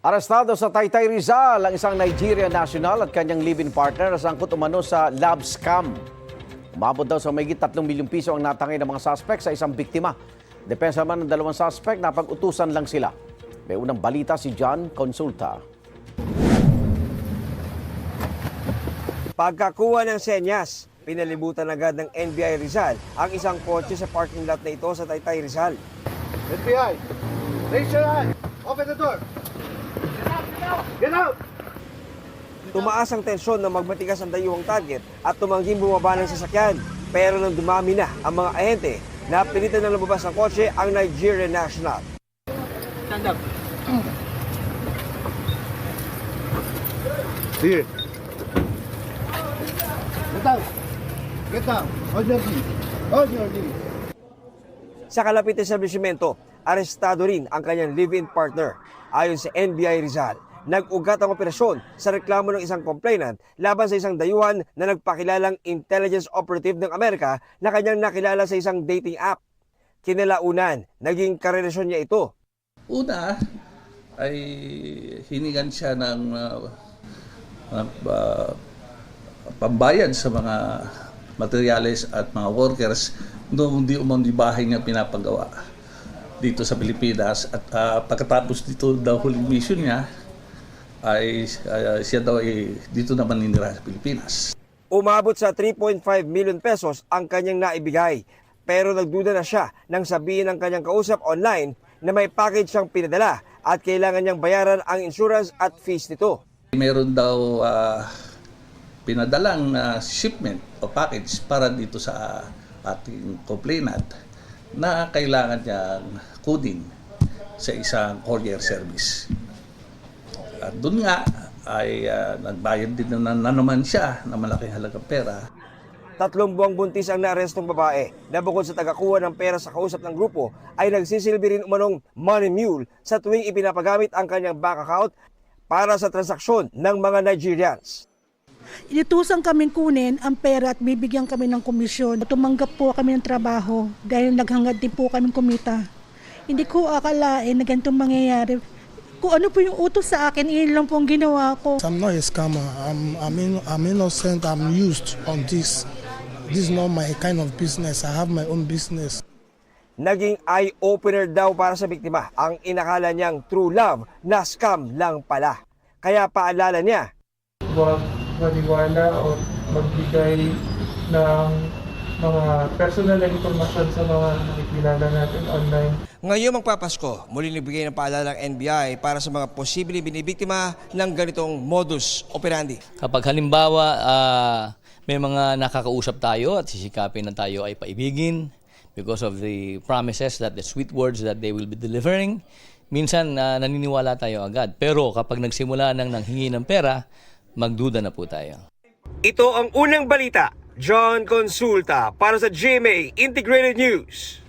Arestado sa Taytay Rizal ang isang Nigerian national at kanyang live-in partner na sangkot umano sa love scam. Umabot daw sa mahigit 3 milyong piso ang natangay ng mga suspect sa isang biktima. Depensa naman ng dalawang suspect na pag-utusan lang sila. May unang balita si John Consulta. Pagkakuha ng senyas, pinalibutan agad ng NBI Rizal ang isang kotse sa parking lot na ito sa Taytay Rizal. FBI, raise your hand. Open the door. Get out! Tumaas ang tensyon na magmatigas ang dayuhang target at tumangging bumaba ng sasakyan. Pero nang dumami na ang mga ahente, napilitan na lumabas ng kotse ang Nigerian national. Stand up. Here. Get down. Get down. Hold your knee. Hold your knee. Sa kalapit na establishmento, arestado rin ang kanyang live-in partner. Ayon sa NBI Rizal, nag-ugat ang operasyon sa reklamo ng isang complainant laban sa isang dayuhan na nagpakilalang intelligence operative ng Amerika na kanyang nakilala sa isang dating app. Kinalaunan, naging karelasyon niya ito. Una ay hiningan siya ng pambayad sa mga materyales at mga workers noong di bahay niya pinapagawa dito sa Pilipinas. At pagkatapos dito daw huling mission niya, ay siya daw ay dito naman ninira sa Pilipinas. Umabot sa 3.5 million pesos ang kanyang naibigay. Pero nagduda na siya nang sabihin ng kanyang kausap online na may package siyang pinadala at kailangan niyang bayaran ang insurance at fees nito. Meron daw pinadalang shipment o package para dito sa ating complainant na kailangan niyang kunin sa isang courier service. At doon nga ay nagbayad din na naman siya ng malaking halagang pera. 3 buwang buntis ang naarestong babae na bukod sa tagakuha ng pera sa kausap ng grupo ay nagsisilbi rin umanong money mule sa tuwing ipinapagamit ang kanyang bank account para sa transaksyon ng mga Nigerians. Inutusan kaming kunin ang pera at bibigyan kami ng komisyon. Tumanggap po kami ng trabaho dahil naghangad din po kami kumita. Hindi ko akalain na ganitong mangyayari. Kung ano po yung utos sa akin, iyon lang po ang ginawa ko. I'm not a scammer. I'm innocent. I'm used on this. This is not my kind of business. I have my own business. Naging eye-opener daw para sa biktima ang inakala niyang true love na scam lang pala. Kaya paalala niya, huwag maniwala o magbigay ng mga personal na impormasyon sa mga nakikilala natin online. ngayong magpapasko, muli nagbigay ng paalala ng NBI para sa mga posibleng binibiktima ng ganitong modus operandi. Kapag halimbawa may mga nakakausap tayo at sisikapin na tayo ay paibigin because of the promises, that the sweet words that they will be delivering, minsan naniniwala tayo agad. Pero kapag nagsimula nang nanghingi ng pera, magduda na po tayo. Ito ang unang balita. John Consulta para sa GMA Integrated News.